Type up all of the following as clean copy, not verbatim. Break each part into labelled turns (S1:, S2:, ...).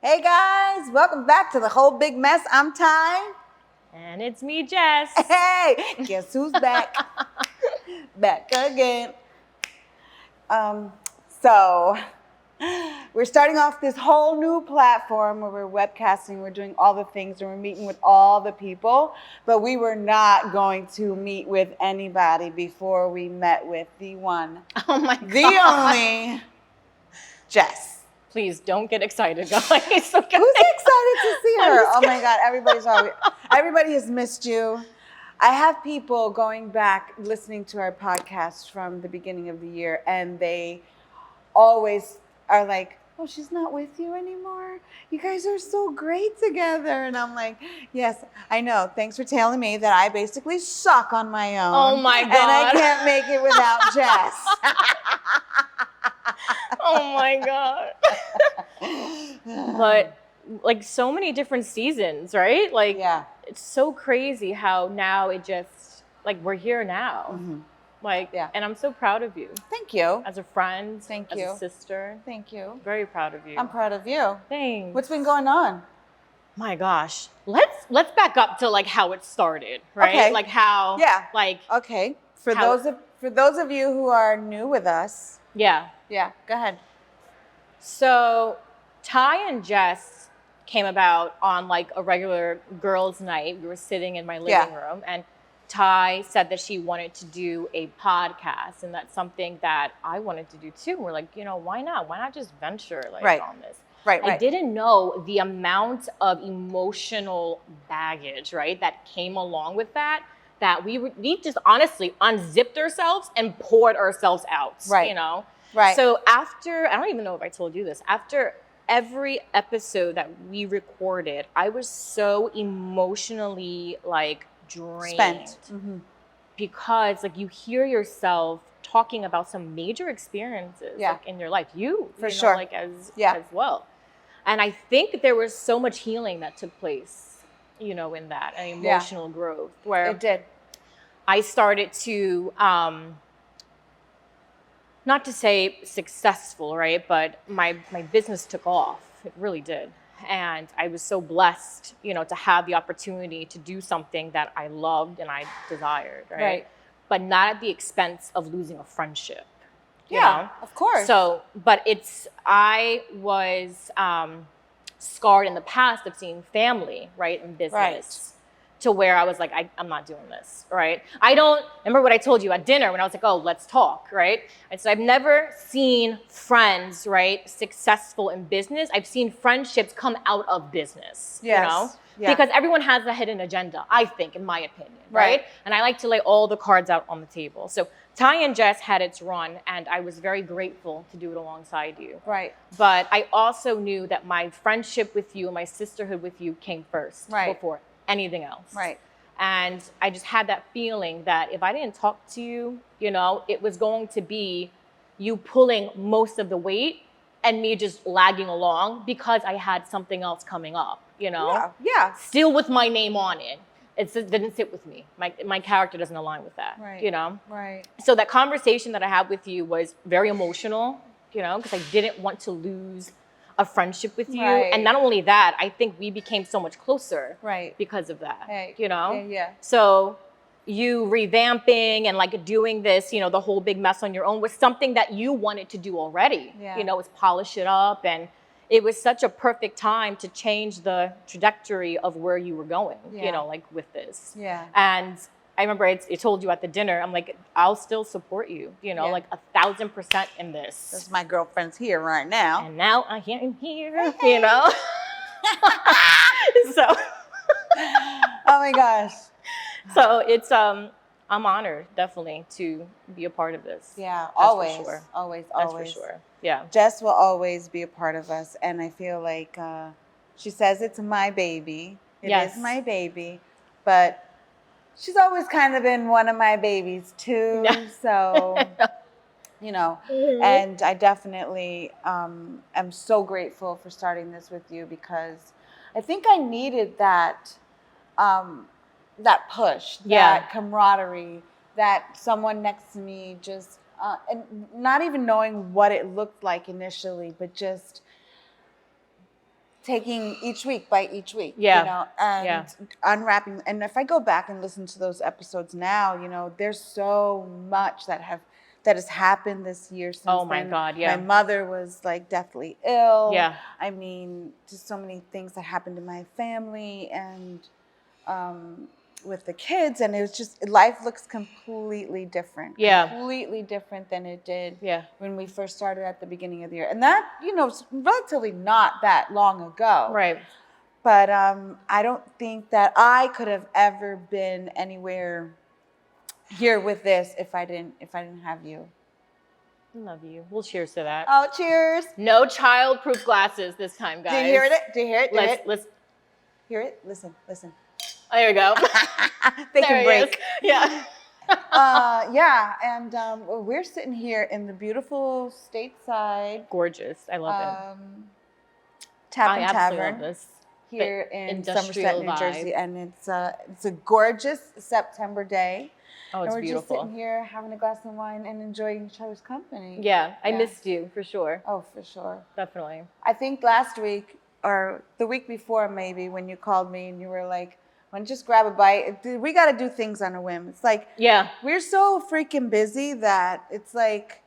S1: Hey guys, welcome back to the whole big mess. I'm Ty.
S2: And it's me, Jess.
S1: Hey, guess who's back? Back again. So we're starting off this whole new platform where we're webcasting, we're doing all the things, and we're meeting with all the people, but we were not going to meet with anybody before we met with the one,
S2: Oh my God.
S1: the only Jess.
S2: Please don't get excited, guys. Okay?
S1: Who's excited to see
S2: I'm
S1: her?
S2: just
S1: Oh my God, everybody has missed you. I have people going back listening to our podcast from the beginning of the year, and they always are like, "Oh, she's not with you anymore. You guys are so great together." And I'm like, "Yes, I know. Thanks for telling me that I basically suck on my own.
S2: Oh my God.
S1: And I can't make it without Jess."
S2: Oh my God. But like so many different seasons, right? Like,
S1: yeah,
S2: it's so crazy how now it just, like, we're here now.
S1: Mhm.
S2: Like,
S1: Yeah.
S2: and I'm so proud of you
S1: Thank you.
S2: as a friend,
S1: Thank
S2: as
S1: you.
S2: a sister.
S1: Thank you.
S2: Very proud of you.
S1: I'm proud of you.
S2: Thanks.
S1: What's been going on?
S2: My gosh, let's back up to like how it started, right?
S1: Okay.
S2: Like how,
S1: Yeah.
S2: like,
S1: Okay. For
S2: How-
S1: those of you who are new with us,
S2: yeah.
S1: yeah, go ahead.
S2: So Ty and Jess came about on like a regular girls' night. We were sitting in my living room, and Ty said that she wanted to do a podcast, and that's something that I wanted to do too. We're like, why not? Why not just venture
S1: Right.
S2: on this?
S1: Right.
S2: I didn't know the amount of emotional baggage, right, that came along with that. That we just honestly unzipped ourselves and poured ourselves out.
S1: Right.
S2: Right. So after, I don't even know if I told you this, after every episode that we recorded, I was so emotionally like drained. Because like you hear yourself talking about some major experiences like, in your life,
S1: sure.
S2: like as well. And I think there was so much healing that took place, in that, and emotional growth where
S1: It did.
S2: I started to, not to say successful, right? But my business took off. It really did. And I was so blessed, to have the opportunity to do something that I loved and I desired, right? But not at the expense of losing a friendship. You know?
S1: Of course.
S2: So, but I was scarred in the past of seeing family, right, in business. To where I was like, I'm not doing this, right? I don't remember what I told you at dinner when I was like, oh, let's talk, right? And so I've never seen friends, right, successful in business. I've seen friendships come out of business, because everyone has a hidden agenda, I think, in my opinion, right? And I like to lay all the cards out on the table. So Ty and Jess had its run, and I was very grateful to do it alongside you.
S1: Right.
S2: But I also knew that my friendship with you, my sisterhood with you came first before anything else.
S1: Right.
S2: And I just had that feeling that if I didn't talk to you, it was going to be you pulling most of the weight and me just lagging along because I had something else coming up,
S1: Yeah.
S2: Still with my name on it. It didn't sit with me. My character doesn't align with that,
S1: Right.
S2: So that conversation that I had with you was very emotional, because I didn't want to lose a friendship with you. And not only that, I think we became so much closer because of that,
S1: Yeah.
S2: So you revamping and like doing this, the whole big mess on your own was something that you wanted to do already, was polish it up. And it was such a perfect time to change the trajectory of where you were going, like with this.
S1: Yeah.
S2: And I remember I told you at the dinner, I'm like, I'll still support you, like 1,000% in this.
S1: That's my girlfriend's here right now.
S2: And now I am here, So.
S1: Oh my gosh.
S2: So it's, I'm honored definitely to be a part of this.
S1: Yeah,
S2: That's
S1: always.
S2: for sure.
S1: Always.
S2: That's for sure. Yeah.
S1: Jess will always be a part of us. And I feel like she says it's my baby. It is my baby. But she's always kind of been one of my babies too. So, and I definitely am so grateful for starting this with you because I think I needed that push, that camaraderie, that someone next to me just, and not even knowing what it looked like initially, but just taking each week by each week,
S2: Yeah.
S1: you know, and unwrapping. And if I go back and listen to those episodes now, you know, there's so much that has happened this year since
S2: Oh my
S1: then.
S2: God, yeah.
S1: My mother was like deathly ill.
S2: Yeah.
S1: I mean, just so many things that happened in my family and with the kids, and it was just, life looks completely different.
S2: Yeah.
S1: Completely different than it did
S2: Yeah.
S1: when we first started at the beginning of the year. And that, you know, is relatively not that long ago.
S2: Right.
S1: But I don't think that I could have ever been anywhere here with this if I didn't have you.
S2: I love you. We'll cheers to that.
S1: Oh, cheers.
S2: No child-proof glasses this time, guys.
S1: Do you hear it? Do you hear it?
S2: Let's
S1: hear it? Listen.
S2: Oh, there we go.
S1: They can break.
S2: Yeah.
S1: Yeah, and we're sitting here in the beautiful stateside.
S2: Gorgeous. I love it.
S1: Tap
S2: I
S1: and
S2: absolutely
S1: Tavern
S2: love this.
S1: here in
S2: Industrial
S1: Somerset, New Jersey,
S2: vibe.
S1: and it's a gorgeous September day.
S2: Oh, it's
S1: and we're
S2: beautiful.
S1: just sitting here having a glass of wine and enjoying each other's company.
S2: Yeah, I missed you for sure.
S1: Oh, for sure.
S2: Definitely.
S1: I think last week or the week before, maybe, when you called me and you were like, "Why don't you just grab a bite? We got to do things on a whim." It's like, we're so freaking busy that it's like,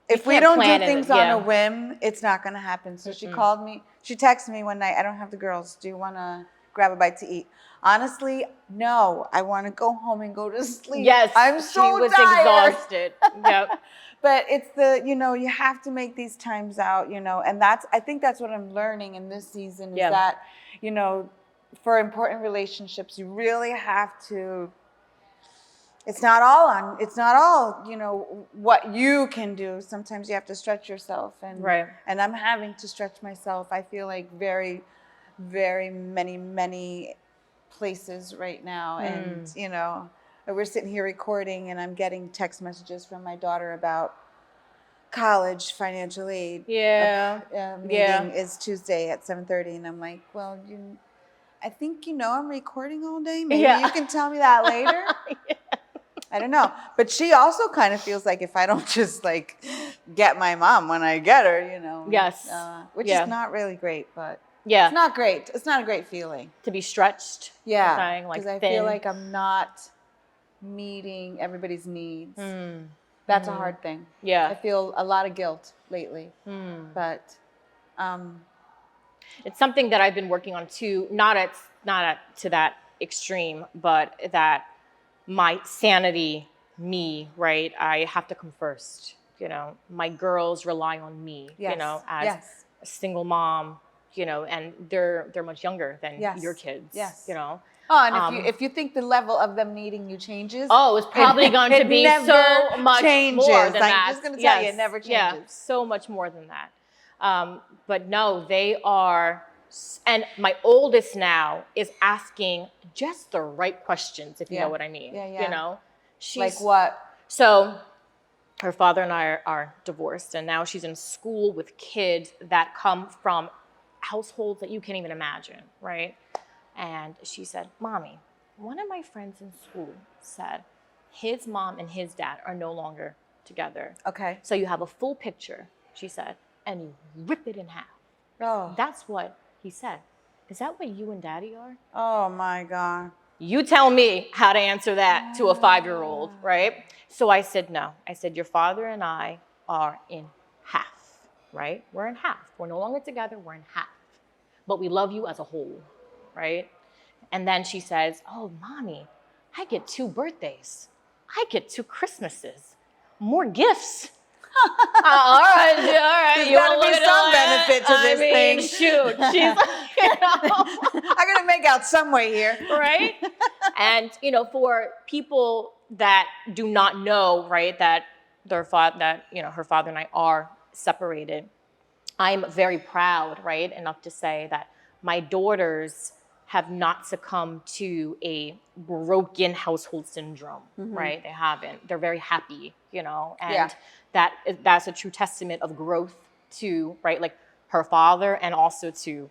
S1: if we don't do things on a whim, it's not going to happen. So she called me. She texted me one night, "I don't have the girls. Do you want to grab a bite to eat?" Honestly, no. I want to go home and go to sleep.
S2: Yes.
S1: I'm so
S2: tired. She was exhausted. Yep.
S1: But it's the, you know, you have to make these times out, you know, and I think that's what I'm learning in this season is that, you know, for important relationships, you really have to, it's not all, you know, what you can do. Sometimes you have to stretch yourself. And I'm having to stretch myself. I feel like very, very many places right now. And, you know, we're sitting here recording and I'm getting text messages from my daughter about college financial aid. Meeting is Tuesday at 7:30. And I'm like, well, I think, you know, I'm recording all day. Maybe you can tell me that later. I don't know. But she also kind of feels like if I don't just like get my mom when I get her, you know. Which is not really great, but it's not great. It's not a great feeling.
S2: To be stretched.
S1: Yeah. Because I feel like I'm not meeting everybody's needs. That's a hard thing. I feel a lot of guilt lately. But
S2: it's something that I've been working on too, not to that extreme, but that my sanity, me, right? I have to come first. You know, my girls rely on me, you know, as a single mom, you know, and they're much younger than your kids, you know.
S1: Oh, and if you think the level of them needing you changes,
S2: it's probably going to be so much more than that.
S1: I'm just going to tell you, it never changes.
S2: Yeah, so much more than that. But no, they are, and my oldest now is asking just the right questions, if you know what I mean. You know, she's
S1: like what?
S2: So her father and I are divorced, and now she's in school with kids that come from households that you can't even imagine, right? And she said, "Mommy, one of my friends in school said his mom and his dad are no longer together.
S1: Okay.
S2: So you have a full picture," she said, "and you rip it in half."
S1: Oh.
S2: That's what he said. Is that what you and Daddy are?
S1: Oh my God.
S2: You tell me how to answer that to a 5-year-old, right? So I said, no. I said, your father and I are in half, right? We're in half. We're no longer together. We're in half. But we love you as a whole, right? And then she says, "Oh, Mommy, I get 2 birthdays. I get 2 Christmases. More gifts." All right.
S1: There's got to be some benefit to this thing.
S2: Shoot, she's,
S1: I'm gonna make out some way here,
S2: right? And for people that do not know, right, that her father and I are separated, I'm very proud, right, enough to say that my daughters have not succumbed to a broken household syndrome, right? They haven't. They're very happy, and that's a true testament of growth to, right, like her father and also to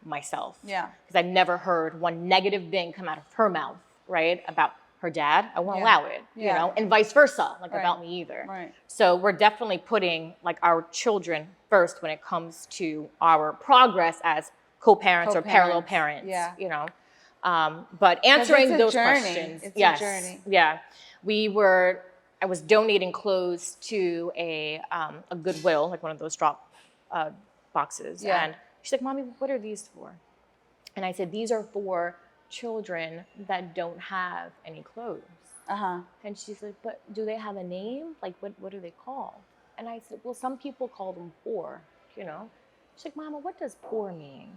S2: myself. Yeah. Because I've never heard one negative thing come out of her mouth, right, about her dad. I won't allow it, and vice versa, like about me either. Right. So we're definitely putting like our children first when it comes to our progress as co-parents or parallel parents,
S1: yeah.
S2: you know. But
S1: 'Cause
S2: answering
S1: it's a
S2: those
S1: journey.
S2: questions,
S1: It's
S2: yes,
S1: a journey.
S2: yeah. I was donating clothes to a Goodwill, like one of those drop boxes,
S1: Yeah.
S2: and she's like, "Mommy, what are these for?" And I said, "These are for children that don't have any clothes." And she's like, "But do they have a name? Like, what do they call?" And I said, "Well, some people call them poor, you know." She's like, "Mama, what does poor mean?"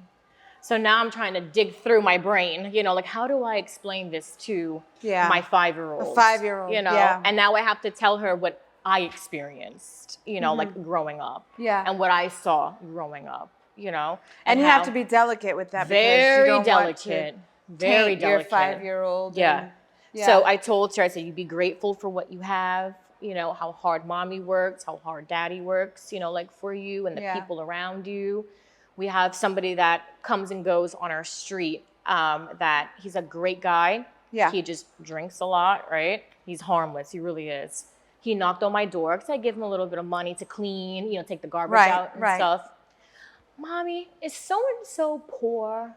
S2: So now I'm trying to dig through my brain, you know, like, how do I explain this to my 5-year-old?
S1: A 5-year-old,
S2: you know,
S1: yeah.
S2: and now I have to tell her what I experienced, you know, like growing up, and what I saw growing up, you know,
S1: And you have to be delicate with that because you
S2: very
S1: don't
S2: delicate,
S1: want to
S2: very
S1: taint your
S2: delicate.
S1: 5-year-old.
S2: Yeah.
S1: And,
S2: So I told her, I said, you be grateful for what you have, you know, how hard mommy works, how hard daddy works, you know, like for you and the people around you. We have somebody that comes and goes on our street, that he's a great guy.
S1: Yeah.
S2: He just drinks a lot, right? He's harmless. He really is. He knocked on my door because I give him a little bit of money to clean, you know, take the garbage out and stuff. "Mommy, is so-and-so poor?"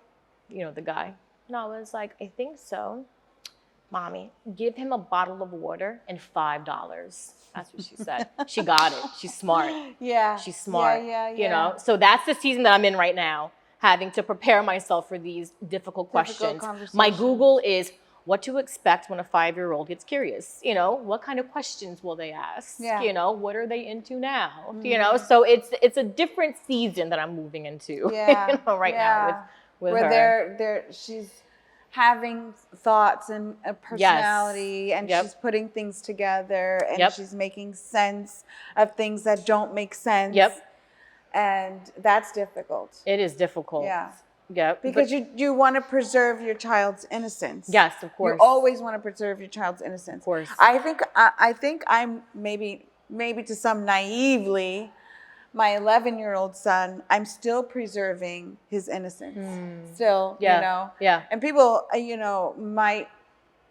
S2: You know, the guy. And I was like, "I think so." "Mommy, give him a bottle of water and $5. That's what she said. She got it. She's smart.
S1: Yeah.
S2: She's smart.
S1: Yeah.
S2: You know, so that's the season that I'm in right now, having to prepare myself for these difficult questions. My Google is what to expect when a 5-year-old gets curious. You know, what kind of questions will they ask?
S1: Yeah.
S2: You know, what are they into now? You know, so it's a different season that I'm moving into.
S1: Yeah.
S2: You know, right now with
S1: where
S2: her.
S1: she's having thoughts and a personality, and she's putting things together, and she's making sense of things that don't make sense. And that's difficult.
S2: It is difficult.
S1: Yeah.
S2: Yep.
S1: Because you want to preserve your child's innocence.
S2: Yes, of course.
S1: You always want to preserve your child's innocence.
S2: Of course.
S1: I think I'm maybe to some naively, my 11-year-old son, I'm still preserving his innocence. Still, you know.
S2: Yeah.
S1: And people, you know, might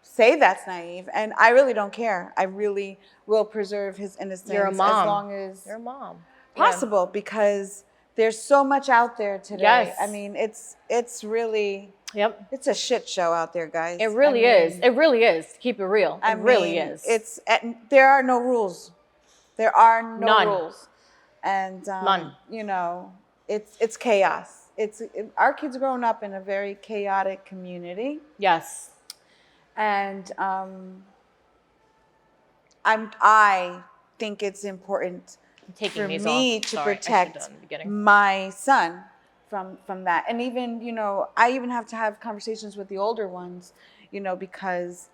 S1: say that's naive, and I really don't care. I really will preserve his innocence.
S2: You're a mom.
S1: As long as
S2: you're a mom.
S1: Possible, because there's so much out there today.
S2: Yes.
S1: I mean, it's really it's a shit show out there, guys.
S2: It really is. It really is. Keep it real. It really is.
S1: There are no rules. There are no
S2: None.
S1: rules. And
S2: None.
S1: you know, it's chaos. Our kids are growing up in a very chaotic community.
S2: Yes.
S1: And I think it's important for me to protect my son from that. And even, you know, I even have to have conversations with the older ones, you know, because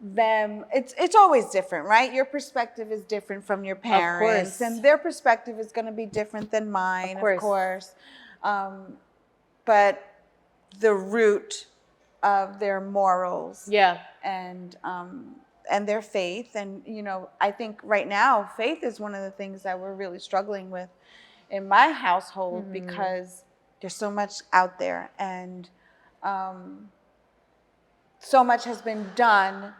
S1: it's always different, right? Your perspective is different from your parents, and their perspective is going to be different than mine, of course. But the root of their morals, and their faith, and you know, I think right now faith is one of the things that we're really struggling with in my household, because there's so much out there, and so much has been done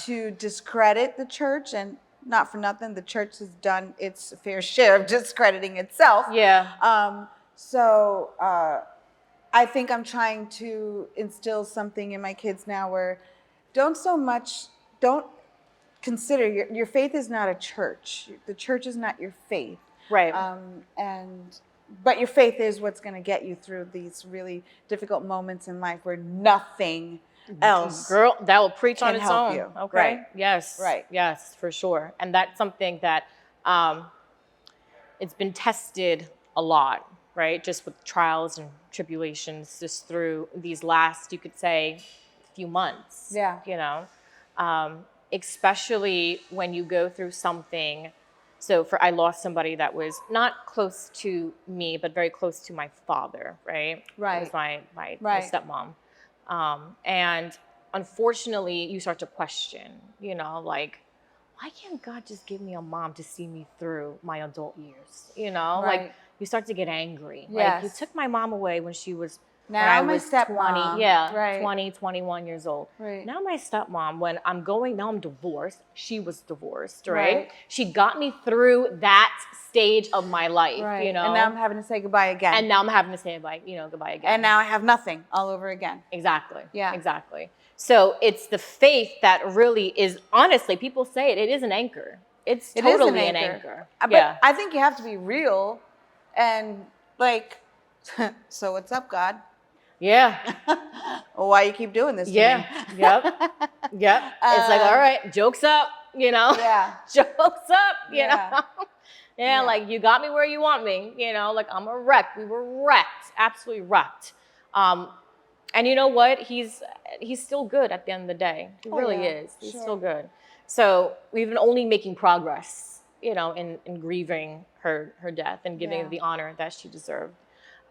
S1: to discredit the church. And not for nothing, the church has done its fair share of discrediting itself. So I think I'm trying to instill something in my kids now where don't consider your faith is not a church. The church is not your faith.
S2: Right.
S1: But your faith is what's going to get you through these really difficult moments in life where nothing else,
S2: girl, that will preach on its
S1: help
S2: own.
S1: you.
S2: Okay.
S1: Right.
S2: Yes.
S1: Right.
S2: Yes, for sure. And that's something that it's been tested a lot, right? Just with trials and tribulations, just through these last, you could say, few months.
S1: Yeah.
S2: You know, especially when you go through something. So I lost somebody that was not close to me, but very close to my father, right?
S1: Right.
S2: It was my stepmom. And unfortunately, you start to question, you know, like, why can't God just give me a mom to see me through my adult years? You know, like you start to get angry. Like, you took my mom away when she was
S1: Now
S2: when I
S1: my
S2: was
S1: stepmom.
S2: 20, yeah,
S1: Right.
S2: 20, 21 years old.
S1: Right.
S2: Now my stepmom, now I'm divorced. She was divorced, right?
S1: Right.
S2: She got me through that stage of my life,
S1: Right.
S2: you know?
S1: And now I'm having to say goodbye again.
S2: And now I'm having to say goodbye again.
S1: And now I have nothing all over again.
S2: Exactly.
S1: Yeah.
S2: Exactly. So it's the faith that really is, honestly, people say it is an anchor. It's totally an anchor.
S1: But I think you have to be real and like, so what's up, God?
S2: Yeah.
S1: Why you keep doing this to
S2: Yeah.
S1: me?
S2: Yep. Yep. It's like, all right, joke's up, you know?
S1: Yeah.
S2: Joke's up, you
S1: Yeah.
S2: know? Yeah, like you got me where you want me, you know? Like I'm a wreck. We were wrecked, absolutely wrecked. And you know what? He's still good at the end of the day. He really is. He's still good. So we've been only making progress, you know, in grieving her death and giving her the honor that she deserved.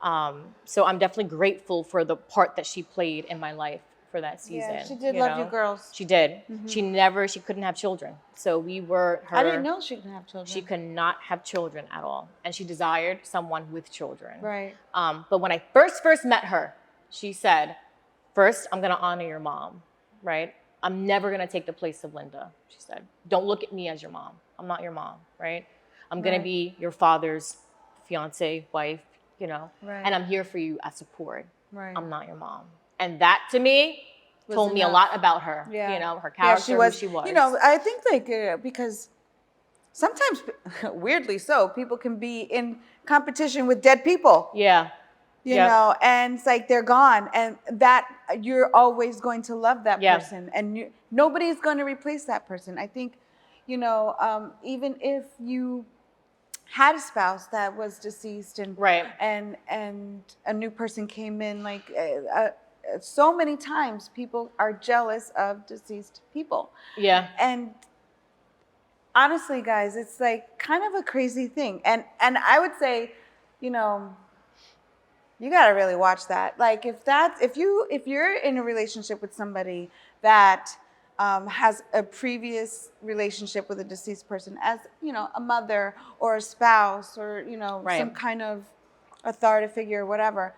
S2: So I'm definitely grateful for the part that she played in my life for that season.
S1: Yeah, she did love you girls.
S2: She did. She couldn't have children. So we were her.
S1: I didn't know she couldn't have children.
S2: She could not have children at all. And she desired someone with children.
S1: Right.
S2: But when I first met her, she said, first, I'm going to honor your mom, right? I'm never going to take the place of Linda, she said. Don't look at me as your mom. I'm not your mom, right? I'm going to be your father's fiance, wife, you know, and I'm here for you as support.
S1: Right.
S2: I'm not your mom. And that, to me, told me a lot about her, you know, her character, who she was.
S1: You know, I think like, because sometimes, weirdly so, people can be in competition with dead people.
S2: Yeah.
S1: You know, and it's like they're gone, and that you're always going to love that person, and nobody's going to replace that person. I think, you know, even if you had a spouse that was deceased and and a new person came in, like so many times people are jealous of deceased people. Yeah. And honestly, guys, it's like kind of a crazy thing, and I would say, you know, you got to really watch that. Like if you're in a relationship with somebody that has a previous relationship with a deceased person, as you know, a mother or a spouse or you know some kind of authority figure or whatever,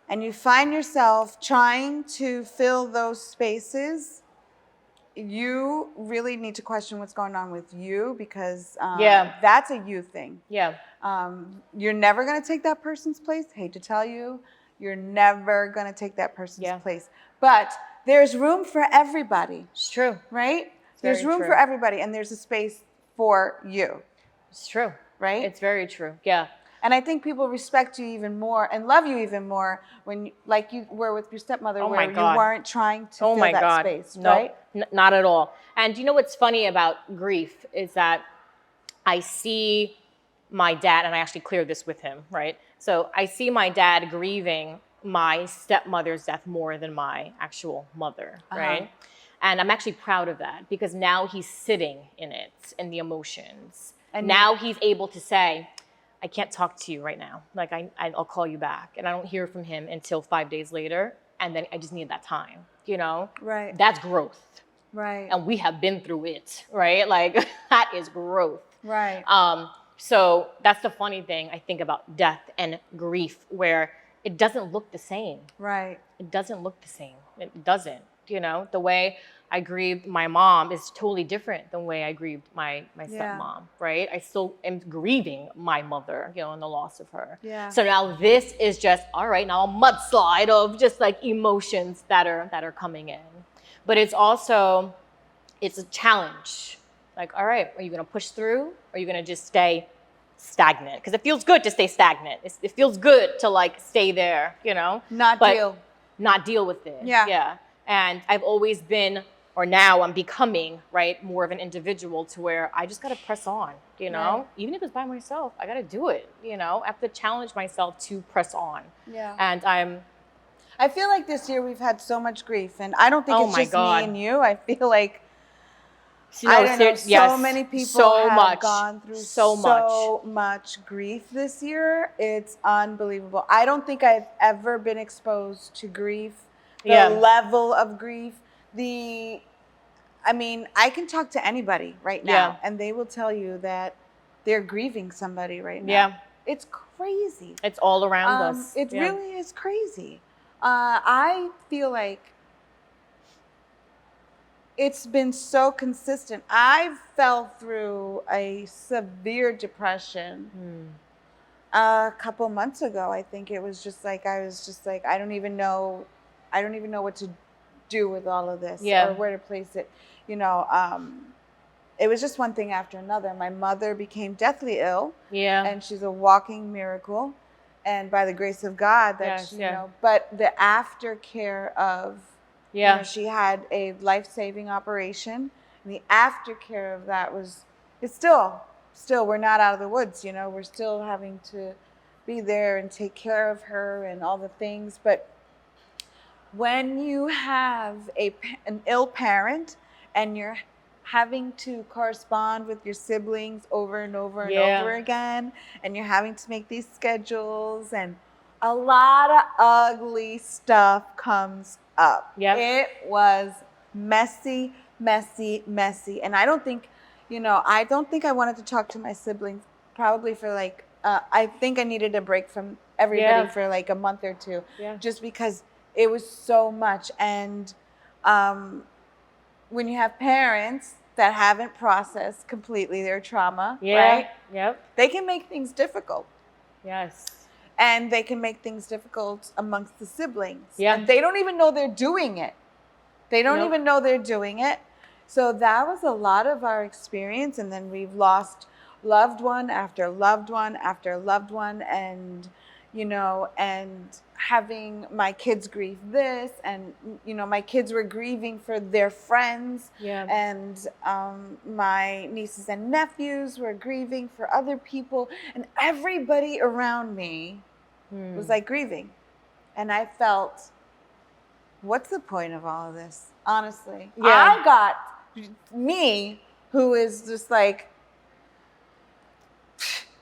S1: and you find yourself trying to fill those spaces, you really need to question what's going on with you, because that's a you thing. Yeah. You're never going to take that person's place. Hate to tell you, you're never going to take that person's place. But there's room for everybody. It's true. Right? There's room for everybody, and there's a space for you. It's true. Right? It's very true. Yeah. And I think people respect you even more and love you even more when, like you were with your stepmother, where you weren't trying to fill that space, right?
S2: Not at all. And you know what's funny about grief is that I see my dad, and I actually cleared this with him, right? So I see my dad grieving my stepmother's death more than my actual mother, right? And I'm actually proud of that, because now he's sitting in it, in the emotions. And now he's able to say, I can't talk to you right now. Like I'll call you back. And I don't hear from him until 5 days later. And then I just need that time, you know? Right. That's growth. Right. And we have been through it, right? Like that is growth. Right. So that's the funny thing I think about death and grief, where it doesn't look the same. Right. It doesn't look the same. It doesn't. You know, the way I grieved my mom is totally different than the way I grieved my stepmom, right? I still am grieving my mother, you know, and the loss of her. Yeah. So now this is just, all right, now a mudslide of just like emotions that are coming in. But it's also, it's a challenge. Like, all right, are you going to push through? Or are you going to just stay stagnant? Because it feels good to stay stagnant. It feels good to like stay there, you know? Not deal with it. Yeah. Yeah. And I've always been, or now I'm becoming, right, more of an individual to where I just got to press on, you know? Right. Even if it's by myself, I got to do it, you know? I have to challenge myself to press on. Yeah. And
S1: I feel like this year we've had so much grief, and I don't think it's just me and you. I feel like I don't know, so many people have gone through so much grief this year. It's unbelievable. I don't think I've ever been exposed to grief, the level of grief. I mean, I can talk to anybody right now, and they will tell you that they're grieving somebody right now. Yeah. It's crazy.
S2: It's all around us.
S1: It really is crazy. I feel like it's been so consistent. I fell through a severe depression a couple months ago. I think it was just like I was just like I don't even know what to do with all of this or
S2: Yeah.
S1: where to place it. You know, it was just one thing after another. My mother became deathly ill,
S2: Yeah.
S1: and she's a walking miracle, and by the grace of God that
S2: Yes,
S1: she,
S2: yeah.
S1: but the aftercare of,
S2: Yeah.
S1: she had a life-saving operation, and the aftercare of that was, it's still we're not out of the woods, we're still having to be there and take care of her and all the things. But when you have an ill parent and you're having to correspond with your siblings over and over and
S2: Yeah.
S1: over again, and you're having to make these schedules, and a lot of ugly stuff comes up.
S2: Yep.
S1: It was messy, messy, messy. And I don't think I wanted to talk to my siblings probably for like, I think I needed a break from everybody
S2: Yeah.
S1: for like a month or two,
S2: Yeah.
S1: just because it was so much. And um, when you have parents that haven't processed completely their trauma,
S2: Yeah.
S1: right?
S2: Yep.
S1: They can make things difficult.
S2: Yes.
S1: And they can make things difficult amongst the siblings.
S2: Yeah.
S1: And they don't even know they're doing it. They don't
S2: Nope.
S1: even know they're doing it. So that was a lot of our experience. And then we've lost loved one after loved one after loved one. And, and having my kids grieve this. And, my kids were grieving for their friends.
S2: Yeah.
S1: And my nieces and nephews were grieving for other people. And everybody around me was like grieving. And I felt, what's the point of all of this? Honestly,
S2: Yeah.
S1: I got me, who is just like,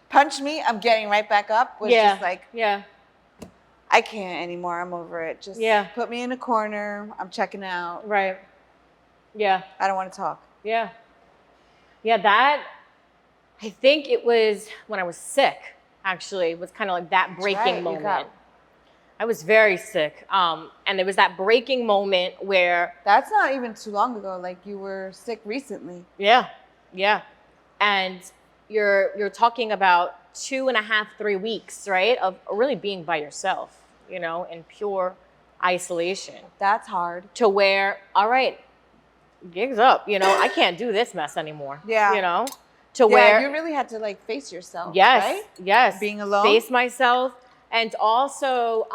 S1: punch me, I'm getting right back up, was
S2: Yeah.
S1: just like,
S2: Yeah.
S1: I can't anymore. I'm over it. Just
S2: Yeah.
S1: put me in a corner. I'm checking out.
S2: Right. Yeah.
S1: I don't want to talk.
S2: Yeah. Yeah. That, I think it was when I was sick, actually, was kind of like that breaking moment. I was very sick. And it was that breaking moment where.
S1: That's not even too long ago. Like, you were sick recently.
S2: Yeah. Yeah. And you're talking about 2.5, 3 weeks, right? Of really being by yourself, in pure isolation.
S1: That's hard.
S2: To where, all right, gig's up, I can't do this mess anymore.
S1: Yeah.
S2: To where
S1: you really had to like face yourself.
S2: Yes.
S1: Right?
S2: Yes.
S1: Being alone.
S2: Face myself. And also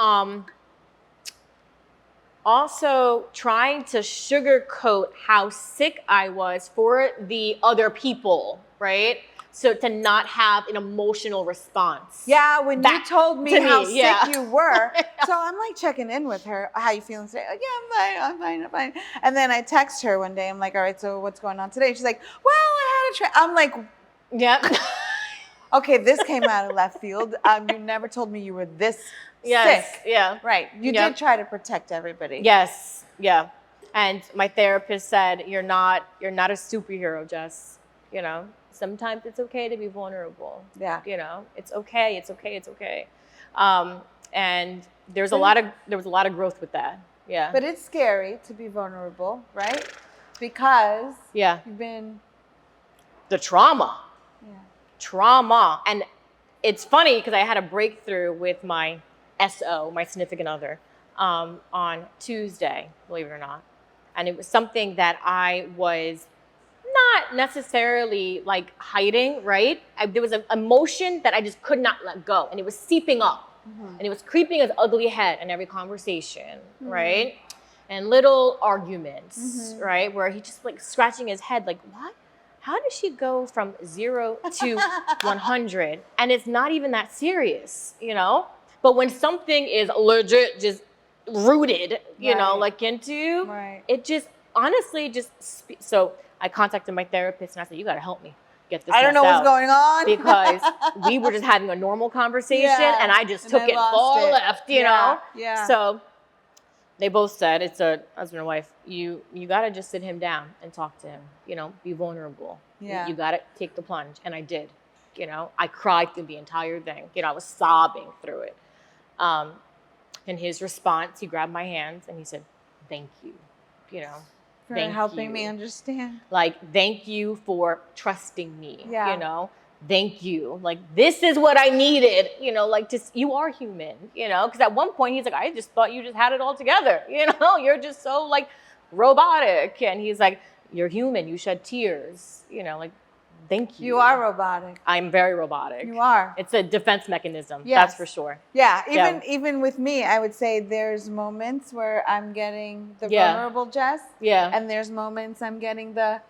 S2: trying to sugarcoat how sick I was for the other people, right? So to not have an emotional response.
S1: Yeah, when you told me how sick you were. So I'm like checking in with her. How you feeling today? Like, yeah, I'm fine. And then I text her one day. I'm like, all right, so what's going on today? She's like, well, I had I'm like,
S2: yep.
S1: Okay, this came out of left field. You never told me you were this sick.
S2: Yeah.
S1: Right. You did try to protect everybody.
S2: Yes. Yeah. And my therapist said, you're not a superhero, Jess. Sometimes it's okay to be vulnerable.
S1: Yeah.
S2: It's okay. It's okay. It's okay. And there was a lot of growth with that. Yeah.
S1: But it's scary to be vulnerable, right? Because you've been
S2: the trauma.
S1: Yeah.
S2: Trauma. And it's funny because I had a breakthrough with my SO, my significant other, on Tuesday, believe it or not. And it was something that I was not necessarily like hiding, right? There was an emotion that I just could not let go. And it was seeping up. Mm-hmm. And it was creeping its ugly head in every conversation, mm-hmm. right? And little arguments, mm-hmm. right? Where he just like scratching his head like, what? How does she go from 0 to 100? And it's not even that serious, But when something is legit just rooted, like into,
S1: right.
S2: It just honestly so I contacted my therapist and I said, you got to help me get this.
S1: I don't know what's going on.
S2: Because we were just having a normal conversation and I just took it far left, you know?
S1: Yeah.
S2: So they both said, it's a husband and wife, you got to just sit him down and talk to him, be vulnerable.
S1: Yeah.
S2: You got to take the plunge. And I did, I cried through the entire thing. I was sobbing through it. In his response, he grabbed my hands and he said, "Thank you, you know,
S1: For
S2: thank
S1: helping
S2: you.
S1: me understand.
S2: Like, thank you for trusting me,
S1: Yeah.
S2: you know, thank you. Like, this is what I needed, you know, like, you are human, you know, because at one point he's like, I just thought you just had it all together, you know, you're just so like robotic. And he's like, you're human, you shed tears, you know, like, thank you.
S1: You are robotic.
S2: I'm very robotic.
S1: You are.
S2: It's a defense mechanism,
S1: Yes.
S2: that's for sure.
S1: Yeah, even with me, I would say there's moments where I'm getting the vulnerable Jess.
S2: Yeah.
S1: And there's moments I'm getting the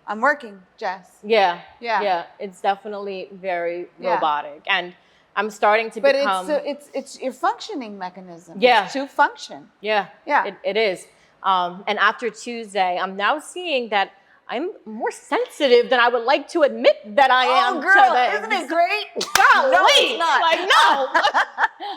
S1: I'm working Jess.
S2: Yeah.
S1: Yeah.
S2: Yeah. It's definitely very robotic. And I'm starting to
S1: but
S2: become.
S1: But it's your functioning mechanism.
S2: Yeah.
S1: It's to function.
S2: Yeah.
S1: Yeah.
S2: It is. And after Tuesday, I'm now seeing that I'm more sensitive than I would like to admit that I am.
S1: Oh, girl,
S2: to
S1: isn't it great?
S2: Golly.
S1: No, it's not.
S2: Like, no.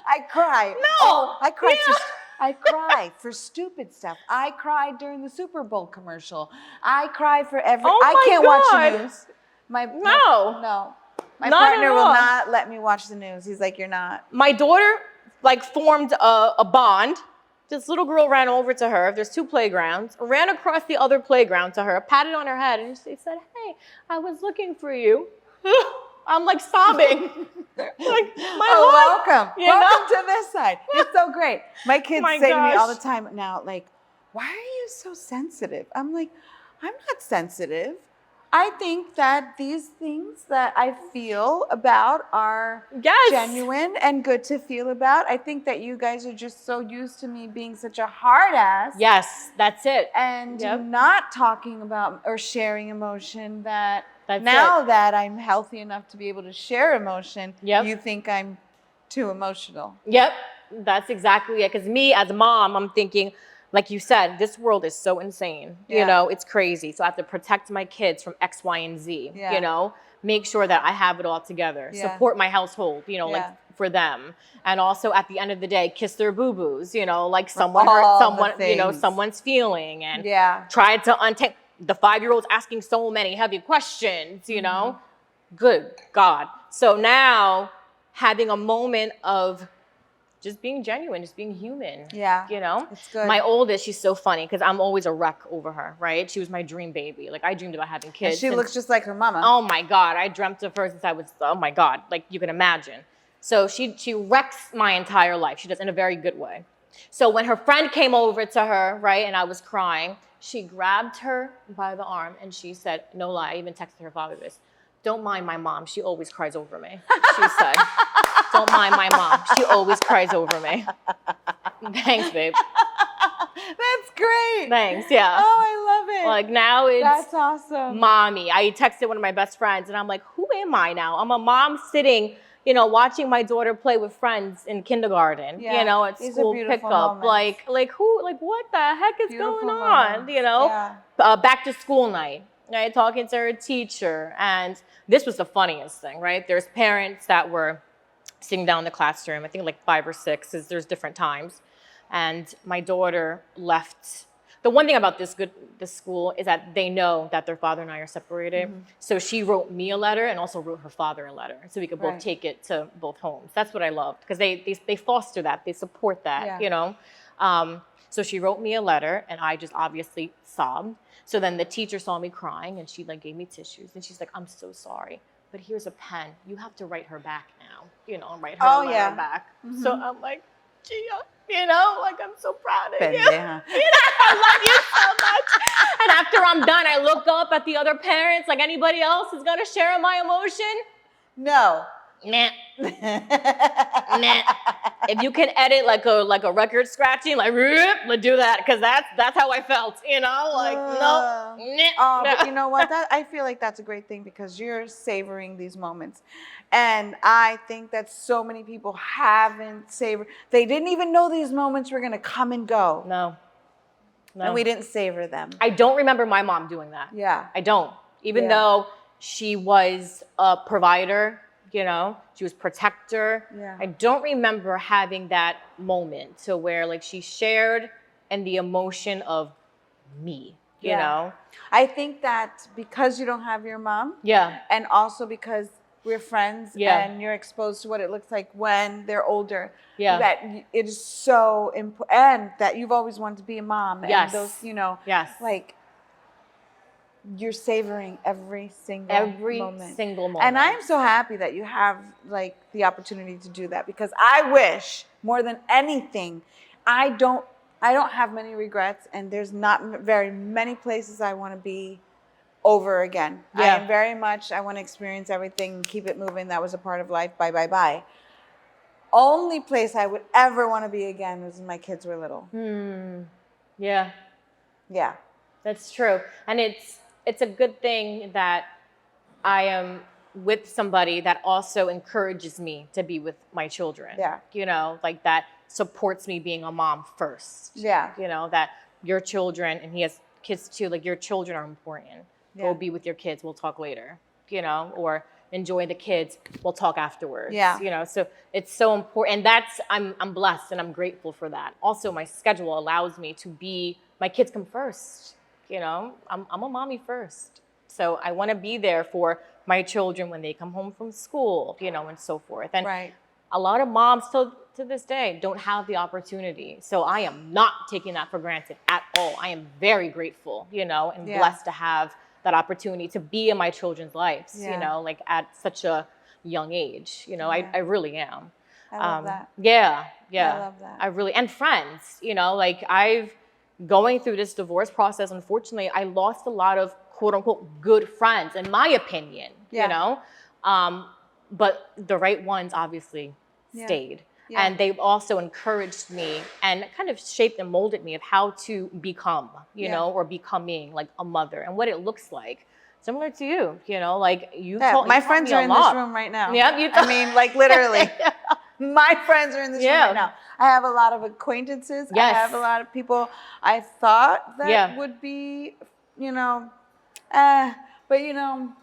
S1: I cry.
S2: No.
S1: Oh, I cry.
S2: Yeah.
S1: I cry for stupid stuff. I cried during the Super Bowl commercial. I cry for every.
S2: Oh
S1: I can't
S2: my
S1: watch
S2: God.
S1: the news. My
S2: Not
S1: partner
S2: at
S1: will
S2: all.
S1: not let me watch the news. He's like, you're not.
S2: My daughter like formed a bond. This little girl ran over to her. There's 2 playgrounds. Ran across the other playground to her, patted on her head, and she said, "Hey, I was looking for you." I'm like sobbing. Like, my heart,
S1: welcome.
S2: you
S1: Welcome to this side. It's so great. My kids
S2: My
S1: say to me all
S2: gosh.
S1: the time now, like, why are you so sensitive? I'm like, I'm not sensitive. I think that these things that I feel about are
S2: Yes.
S1: genuine and good to feel about. I think that you guys are just so used to me being such a hard ass.
S2: Yes, that's it.
S1: And
S2: Yep.
S1: not talking about or sharing emotion that
S2: That's
S1: now
S2: it.
S1: that I'm healthy enough to be able to share emotion,
S2: Yep.
S1: you think I'm too emotional.
S2: Yep, that's exactly it. Because me as a mom, I'm thinking, like you said, this world is so insane.
S1: Yeah.
S2: You know, it's crazy. So I have to protect my kids from X, Y, and Z.
S1: Yeah.
S2: You know, make sure that I have it all together.
S1: Yeah.
S2: Support my household. You know, like for them, and also at the end of the day, kiss their boo boos. You know, like someone hurt
S1: all the
S2: someone. You know,
S1: things.
S2: someone's feeling and
S1: Yeah.
S2: try to untangle. The 5-year-old's asking so many heavy questions. You know, good God. So now having a moment of just being genuine, just being human.
S1: Yeah.
S2: You know?
S1: It's good.
S2: My oldest, she's so funny because I'm always a wreck over her, right? She was my dream baby. Like I dreamed about having kids.
S1: And she looks just like her mama.
S2: Oh my God. I dreamt of her since I was, oh my God, like you can imagine. So she wrecks my entire life. She does in a very good way. So when her friend came over to her, right, and I was crying, she grabbed her by the arm and she said, no lie, I even texted her father this, "Don't mind my mom. She always cries over me." She said, "Don't mind my mom. She always cries over me." Thanks, babe.
S1: That's great.
S2: Thanks, yeah.
S1: Oh, I love it.
S2: Like now it's
S1: That's awesome.
S2: mommy. I texted one of my best friends and I'm like, who am I now? I'm a mom sitting, you know, watching my daughter play with friends in kindergarten,
S1: Yeah,
S2: you know, at
S1: these are
S2: school
S1: beautiful
S2: pickup.
S1: moments.
S2: Like who, like what the heck is
S1: Beautiful
S2: going on?
S1: moments.
S2: You know,
S1: Yeah.
S2: back to school night, right? Talking to her teacher. And this was the funniest thing, right? There's parents that were sitting down in the classroom, I think like 5 or 6, because there's different times. And my daughter left. The one thing about this school is that they know that their father and I are separated. So she wrote me a letter and also wrote her father a letter, so we could both take it to both homes. That's what I loved because they foster that, they support that, you know. So she wrote me a letter, and I just obviously sobbed. So then the teacher saw me crying, and she like gave me tissues, and she's like, "I'm so sorry, but here's a pen. You have to write her back now, you know, write her a letter back." So I'm like, Gia, you know, like I'm so proud of you. You know, I love you so much. And after I'm done, I look up at the other parents, like anybody else is gonna share my emotion?
S1: No.
S2: Nah. Nah. If you can edit like a record scratching, like do that, because that's how I felt, you know, like no.
S1: Oh, but you know what? I feel like that's a great thing because you're savoring these moments. And I think that so many people haven't savored. They didn't even know these moments were going to come and go.
S2: No.
S1: And we didn't savor them.
S2: I don't remember my mom doing that.
S1: Yeah.
S2: I don't. Even though she was a provider, you know, she was protector.
S1: Yeah.
S2: I don't remember having that moment to where like she shared and the emotion of me, you know?
S1: I think that because you don't have your mom.
S2: Yeah.
S1: And also because we're friends
S2: Yeah.
S1: and you're exposed to what it looks like when they're older.
S2: Yeah.
S1: That it is so important, and that you've always wanted to be a mom.
S2: Yes.
S1: And those, you know,
S2: Yes.
S1: like you're savoring every single moment. And I'm so happy that you have like the opportunity to do that, because I wish more than anything, I don't have many regrets, and there's not very many places I want to be over again.
S2: Yeah.
S1: I am very much, I want to experience everything, keep it moving. That was a part of life. Bye, bye, bye. Only place I would ever want to be again was when my kids were little.
S2: Yeah.
S1: Yeah.
S2: That's true. And it's a good thing that I am with somebody that also encourages me to be with my children.
S1: Yeah.
S2: You know, like that supports me being a mom first.
S1: Yeah.
S2: You know, that your children, and he has kids too, like your children are important.
S1: Yeah.
S2: Go be with your kids, we'll talk later, you know, or enjoy the kids, we'll talk afterwards.
S1: Yeah.
S2: You know, so it's so important. And that's, I'm blessed and I'm grateful for that. Also, my schedule allows me to be, my kids come first. You know, I'm a mommy first. So I want to be there for my children when they come home from school, you know, and so forth. And
S1: Right.
S2: a lot of moms to this day don't have the opportunity. So I am not taking that for granted at all. I am very grateful, you know, and blessed to have that opportunity to be in my children's lives, you know, like at such a young age, you know, I really am.
S1: I love that.
S2: Yeah.
S1: I love that.
S2: I really, and friends, you know, like going through this divorce process, unfortunately, I lost a lot of quote unquote good friends, in my opinion, you know, but the right ones obviously stayed.
S1: Yeah.
S2: And they've also encouraged me and kind of shaped and molded me of how to become, you know, or becoming like a mother and what it looks like. Similar to you, you know, like
S1: my friends are in this room right now.
S2: Yeah,
S1: I mean, like literally. My friends are in this room right now. I have a lot of acquaintances.
S2: Yes.
S1: I have a lot of people I thought that would be, you know, but you know.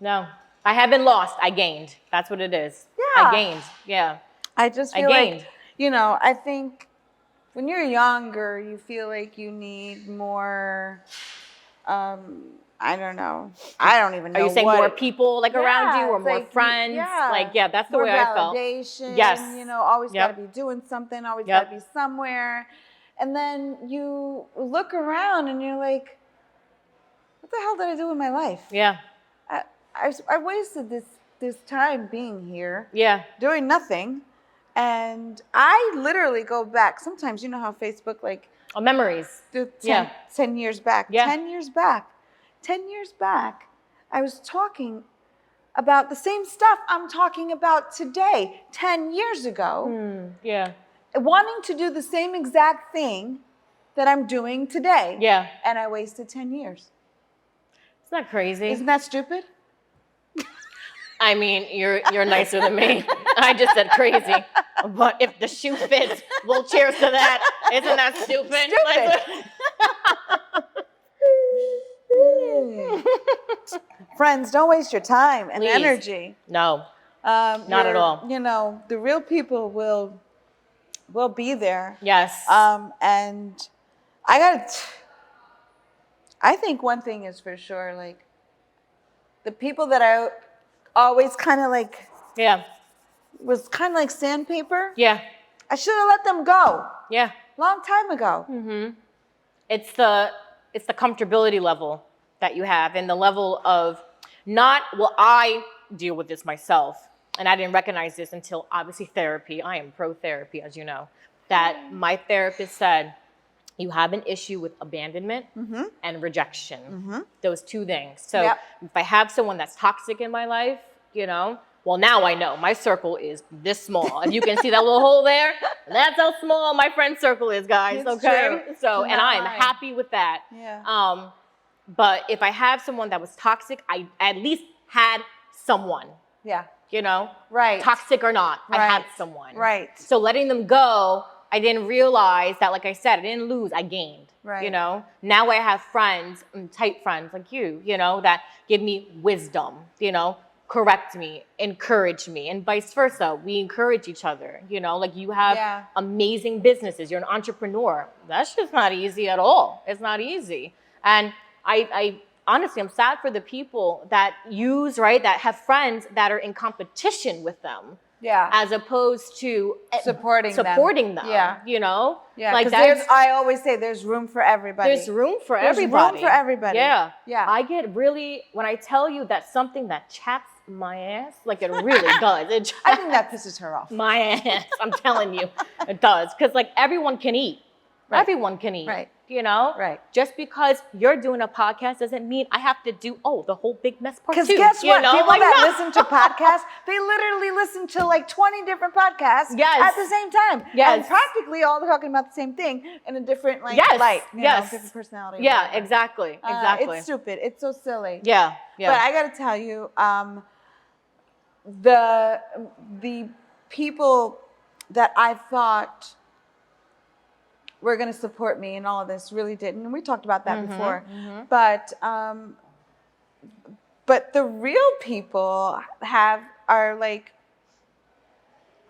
S2: No, I haven't lost. I gained. That's what it is.
S1: Yeah.
S2: I gained. Yeah.
S1: I just feel like, you know, I think when you're younger, you feel like you need more, I don't know. I don't even know.
S2: Are you saying more people like around you, or more
S1: like,
S2: friends?
S1: Yeah.
S2: Like, yeah, that's the way I felt.
S1: Validation.
S2: Yes.
S1: You know, always got to be doing something, always got to be somewhere. And then you look around and you're like, what the hell did I do with my life?
S2: Yeah.
S1: I wasted this time being here.
S2: Yeah.
S1: Doing nothing. And I literally go back. Sometimes, you know how Facebook, like...
S2: Oh, memories.
S1: 10 years back.
S2: Yeah.
S1: 10 years back. 10 years back, I was talking about the same stuff I'm talking about today, 10 years ago.
S2: Yeah.
S1: Wanting to do the same exact thing that I'm doing today.
S2: Yeah.
S1: And I wasted 10 years.
S2: Isn't that crazy?
S1: Isn't that stupid?
S2: I mean, you're nicer than me. I just said crazy. But if the shoe fits, we'll cheers to that. Isn't that stupid?
S1: Friends, don't waste your time and
S2: Please.
S1: Energy.
S2: No, not at all.
S1: You know, the real people will be there.
S2: Yes.
S1: And I think one thing is for sure, like, the people that I always kind of like, was kind of like sandpaper.
S2: Yeah.
S1: I should have let them go.
S2: Yeah.
S1: Long time ago.
S2: Mm-hmm. It's the comfortability level that you have, and the level of I deal with this myself, and I didn't recognize this until obviously therapy. I am pro therapy, as you know, that my therapist said, you have an issue with abandonment and rejection. Those two things. So if I have someone that's toxic in my life, you know, well, now I know my circle is this small. If you can see that little hole there, that's how small my friend circle is, guys.
S1: It's
S2: okay.
S1: true.
S2: So, and I'm happy with that.
S1: Yeah.
S2: But if I have someone that was toxic, I at least had someone.
S1: Yeah.
S2: You know?
S1: Right.
S2: Toxic or not, I had someone.
S1: Right.
S2: So letting them go, I didn't realize that, like I said, I didn't lose, I gained.
S1: Right.
S2: You know? Now I have friends, tight friends like you know, that give me wisdom, you know, correct me, encourage me, and vice versa. We encourage each other, you know, like you have amazing businesses. You're an entrepreneur. That's just not easy at all. It's not easy. And I honestly, I'm sad for the people that use, right, that have friends that are in competition with them.
S1: Yeah.
S2: As opposed to
S1: supporting them.
S2: Yeah. You know?
S1: Yeah.
S2: Like
S1: Because I always say there's room for everybody.
S2: There's room for everybody.
S1: Room for everybody.
S2: Yeah.
S1: Yeah.
S2: I get really, when I tell you that's something that chaps my ass, like it really does.
S1: I think that pisses her off.
S2: My ass. I'm telling you, it does. Because like everyone can eat. Right. Everyone can eat.
S1: Right.
S2: You know?
S1: Right.
S2: Just because you're doing a podcast doesn't mean I have to do, the whole big mess part 2.
S1: Because guess what?
S2: You know?
S1: People
S2: like,
S1: that listen to podcasts, they literally listen to like 20 different podcasts at the same time.
S2: Yes.
S1: And practically all talking about the same thing in a different light. You know, different personality.
S2: Yeah, exactly. Exactly.
S1: It's stupid. It's so silly.
S2: Yeah. Yeah.
S1: But I got to tell you, the people that I thought were going to support me in all of this really didn't. And we talked about that before. But the real people are like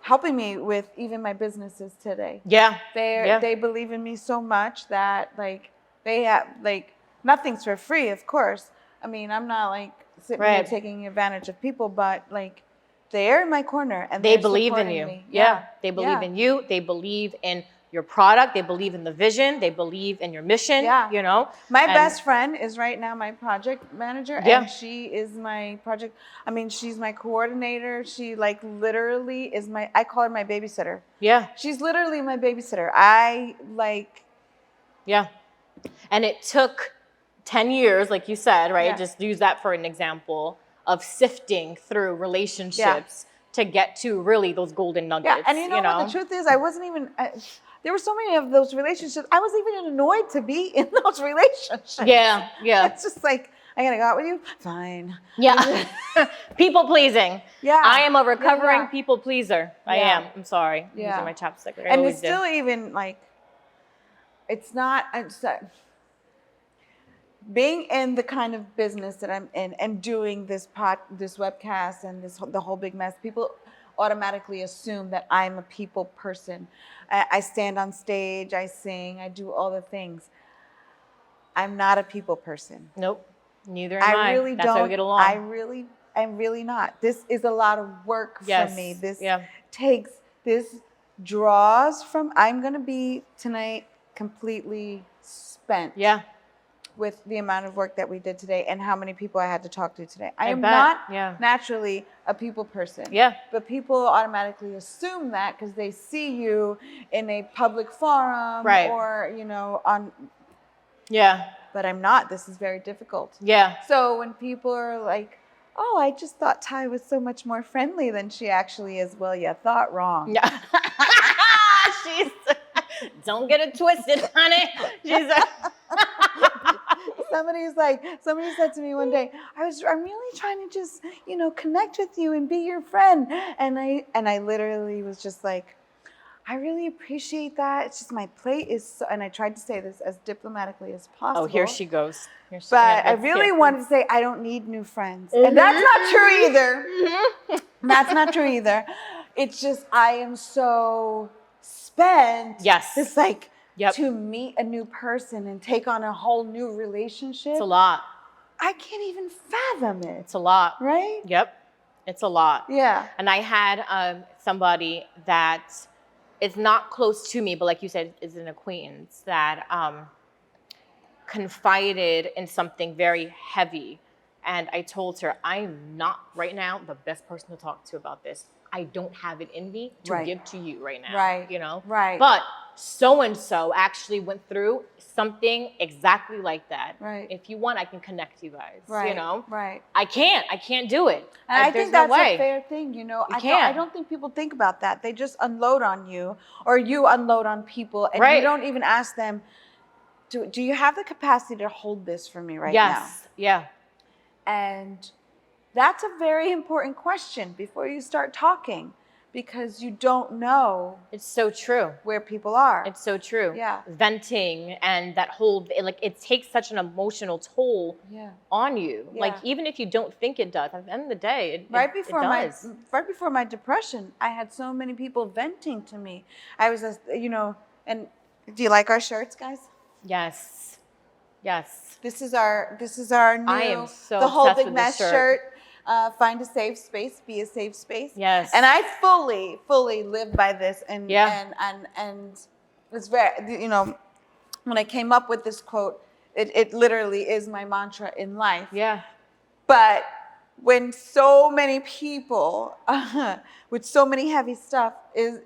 S1: helping me with even my businesses today.
S2: Yeah.
S1: They believe in me so much that like they have like nothing's for free, of course. I mean, I'm not like sitting here taking advantage of people, but like they're in my corner and
S2: they believe in you.
S1: Me.
S2: Yeah. They believe in you. They believe in your product. They believe in the vision. They believe in your mission.
S1: Yeah.
S2: You know,
S1: my best friend is right now my project manager, and she is my project. I mean, she's my coordinator. She like literally is I call her my babysitter.
S2: Yeah.
S1: She's literally my babysitter.
S2: Yeah. And it took 10 years, like you said, right?
S1: Yeah.
S2: Just use that for an example of sifting through relationships to get to really those golden nuggets.
S1: Yeah, and you know what the truth is? I wasn't even... there were so many of those relationships. I was even annoyed to be in those relationships.
S2: Yeah, yeah.
S1: It's just like, I gotta go out with you? Fine.
S2: Yeah. People pleasing.
S1: Yeah.
S2: I am a recovering people pleaser. I am. I'm sorry. I'm
S1: Yeah.
S2: using my chapstick. Like I
S1: and
S2: always
S1: it's still even like, it's not... being in the kind of business that I'm in and doing this webcast and the whole big mess, people automatically assume that I'm a people person. I stand on stage, I sing, I do all the things. I'm not a people person.
S2: Nope. Neither am I.
S1: Really
S2: That's
S1: don't.
S2: how we get along.
S1: I'm really not. This is a lot of work for me. This draws from, I'm going to be tonight completely spent.
S2: Yeah.
S1: With the amount of work that we did today and how many people I had to talk to today. I am not naturally a people person. Yeah. But people automatically assume that because they see you in a public forum or, you know, on... Yeah. But I'm not. This is very difficult. Yeah. So when people are like, oh, I just thought Ty was so much more friendly than she actually is. Well, you thought wrong. Yeah.
S2: Don't get it twisted, honey.
S1: Somebody said to me one day, I'm really trying to just, you know, connect with you and be your friend. And I literally was just like, I really appreciate that. It's just my plate is so, and I tried to say this as diplomatically as possible.
S2: Oh, here she goes.
S1: But I really wanted to say I don't need new friends. And that's not true either. That's not true either. It's just I am so spent. Yes. It's like to meet a new person and take on a whole new relationship.
S2: It's a lot.
S1: I can't even fathom it.
S2: It's a lot.
S1: Right?
S2: Yep. It's a lot.
S1: Yeah.
S2: And I had somebody that is not close to me, but like you said, is an acquaintance that confided in something very heavy. And I told her, I'm not right now the best person to talk to about this. I don't have it in me to give to you right now. Right. You know? Right. But so-and-so actually went through something exactly like that. Right. If you want, I can connect you guys. Right. You know? Right. I can't do it.
S1: And I think that's a fair thing, you know. I don't think people think about that. They just unload on you or you unload on people and you don't even ask them, do you have the capacity to hold this for me right now? Yes. Yeah. And that's a very important question before you start talking because you don't know.
S2: It's so true.
S1: Where people are.
S2: It's so true.
S1: Yeah.
S2: Venting and that whole, like, it takes such an emotional toll on you. Yeah. Like, even if you don't think it does, at the end of the day, it does.
S1: Right before my depression, I had so many people venting to me. I was, you know, and do you like our shirts, guys?
S2: Yes. Yes.
S1: This is our new.
S2: I am so
S1: the whole
S2: obsessed
S1: big
S2: with
S1: mess
S2: this
S1: shirt. Find a safe space. Be a safe space.
S2: Yes.
S1: And I fully live by this. And
S2: Yeah.
S1: and it's very, you know, when I came up with this quote, it literally is my mantra in life.
S2: Yeah.
S1: But when so many people with so many heavy stuff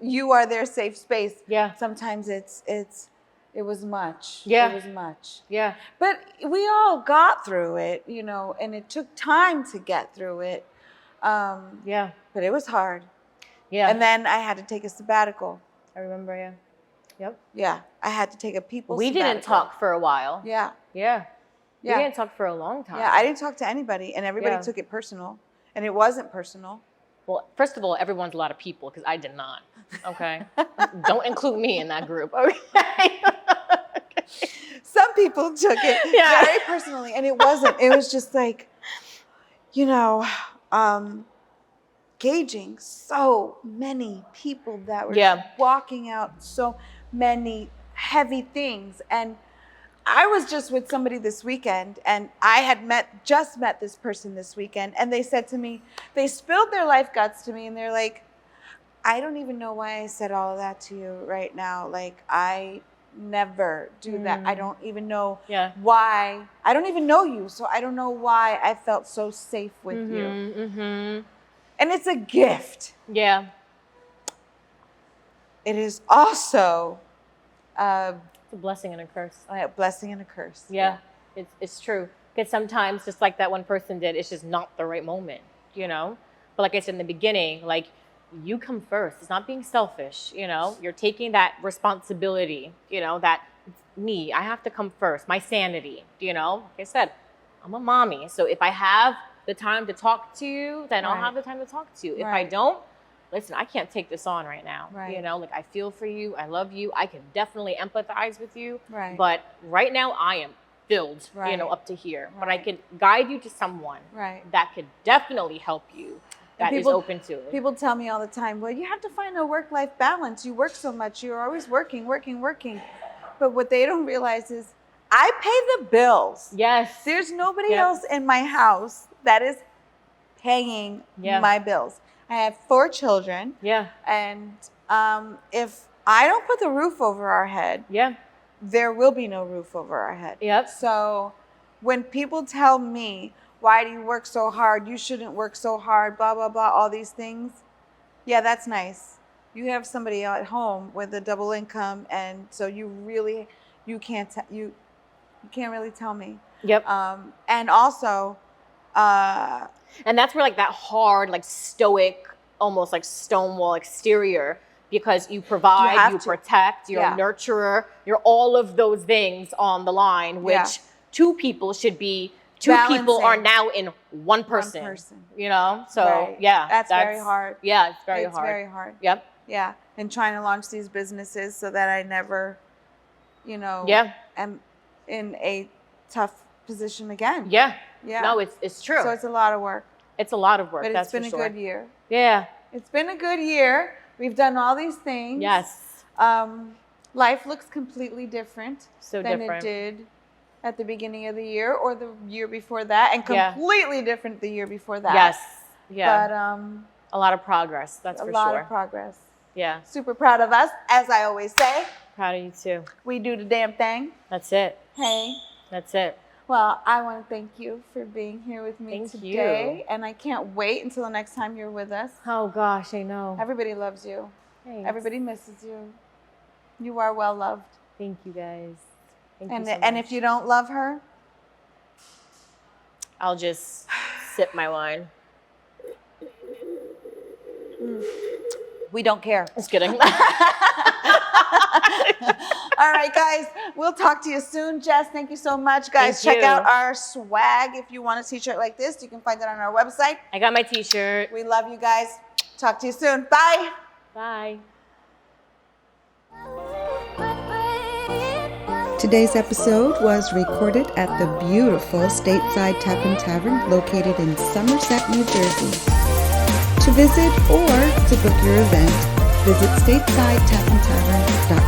S1: you are their safe space.
S2: Yeah.
S1: Sometimes it was much.
S2: Yeah.
S1: It was much.
S2: Yeah.
S1: But we all got through it, you know, and it took time to get through it.
S2: Yeah.
S1: But it was hard.
S2: Yeah.
S1: And then I had to take a sabbatical.
S2: I remember, yeah. Yep.
S1: Yeah. I had to take a
S2: We
S1: sabbatical.
S2: didn't talk for a while.
S1: Yeah.
S2: Yeah.
S1: Yeah.
S2: We didn't talk for a long time.
S1: Yeah. I didn't talk to anybody, and everybody
S2: Yeah.
S1: took it personal. And it wasn't personal.
S2: Well, first of all, everyone's a lot of people because I did not. Okay. Don't include me in that group. Okay.
S1: Some people took it very personally, and it wasn't. It was just like, you know, gauging so many people that were walking out so many heavy things. And I was just with somebody this weekend, and I had just met this person this weekend, and they said to me, they spilled their life guts to me, and they're like, I don't even know why I said all of that to you right now. Like, I never do that. I don't even know why. I don't even know you, so I don't know why I felt so safe with you.
S2: Mm-hmm.
S1: And it's a gift.
S2: Yeah.
S1: It is also
S2: It's a blessing and a curse.
S1: a blessing and a curse.
S2: Yeah. It's true. Because sometimes, just like that one person did, it's just not the right moment, you know? But like I said in the beginning, like, you come first. It's not being selfish, you know? You're taking that responsibility, you know, that me, I have to come first, my sanity, you know? Like I said, I'm a mommy. So if I have the time to talk to you, then I'll have the time to talk to you. If I don't, listen, I can't take this on right now. You know, like, I feel for you. I love you. I can definitely empathize with you. But right now I am filled, you know, up to here. But I could guide you to someone that could definitely help you. That is open to it.
S1: People tell me all the time, well, you have to find a work-life balance. You work so much. You're always working. But what they don't realize is I pay the bills.
S2: Yes.
S1: There's nobody else in my house that is paying my bills. I have 4 children.
S2: Yeah.
S1: And if I don't put the roof over our head, there will be no roof over our head.
S2: Yep.
S1: So when people tell me, why do you work so hard? You shouldn't work so hard, blah, blah, blah, all these things. Yeah, that's nice. You have somebody at home with a double income, and so you can't really tell me.
S2: Yep.
S1: And also,
S2: and that's where, like, that hard, like, stoic, almost like Stonewall exterior, because you provide, you protect, you're a nurturer, you're all of those things on the line, which 2 people should be. 2 people are now in one person. You know? So, that's
S1: very hard.
S2: Yeah, it's very hard.
S1: It's very hard.
S2: Yep.
S1: Yeah. And trying to launch these businesses so that I never, you know, am in a tough position again.
S2: Yeah.
S1: Yeah.
S2: No, it's true.
S1: So it's a lot of work.
S2: It's a lot of work.
S1: But
S2: that's
S1: it's been
S2: for
S1: a
S2: sure.
S1: good year.
S2: Yeah.
S1: It's been a good year. We've done all these things.
S2: Yes.
S1: Life looks completely different than
S2: different.
S1: it did at the beginning of the year or the year before that, and completely different the year before that.
S2: Yes. Yeah.
S1: But
S2: a lot of progress. That's for sure.
S1: A lot of progress.
S2: Yeah.
S1: Super proud of us, as I always say.
S2: Proud of you too.
S1: We do the damn thing.
S2: That's it.
S1: Hey.
S2: That's it.
S1: Well, I want to thank you for being here with me today.
S2: You.
S1: And I can't wait until the next time you're with us.
S2: Oh, gosh, I know.
S1: Everybody loves you.
S2: Thanks.
S1: Everybody misses you. You are well loved.
S2: Thank you, guys. Thank
S1: and
S2: you so
S1: and
S2: much.
S1: if you don't love her,
S2: I'll just sip my wine.
S1: We don't care.
S2: Just kidding.
S1: All right, guys. We'll talk to you soon. Jess, thank you so much. Guys, check out our swag. If you want a t-shirt like this, you can find it on our website.
S2: I got my t-shirt.
S1: We love you guys. Talk to you soon. Bye.
S2: Bye.
S3: Today's episode was recorded at the beautiful Stateside Tap & Tavern located in Somerset, New Jersey. To visit or to book your event, visit statesideTapandTavern.com.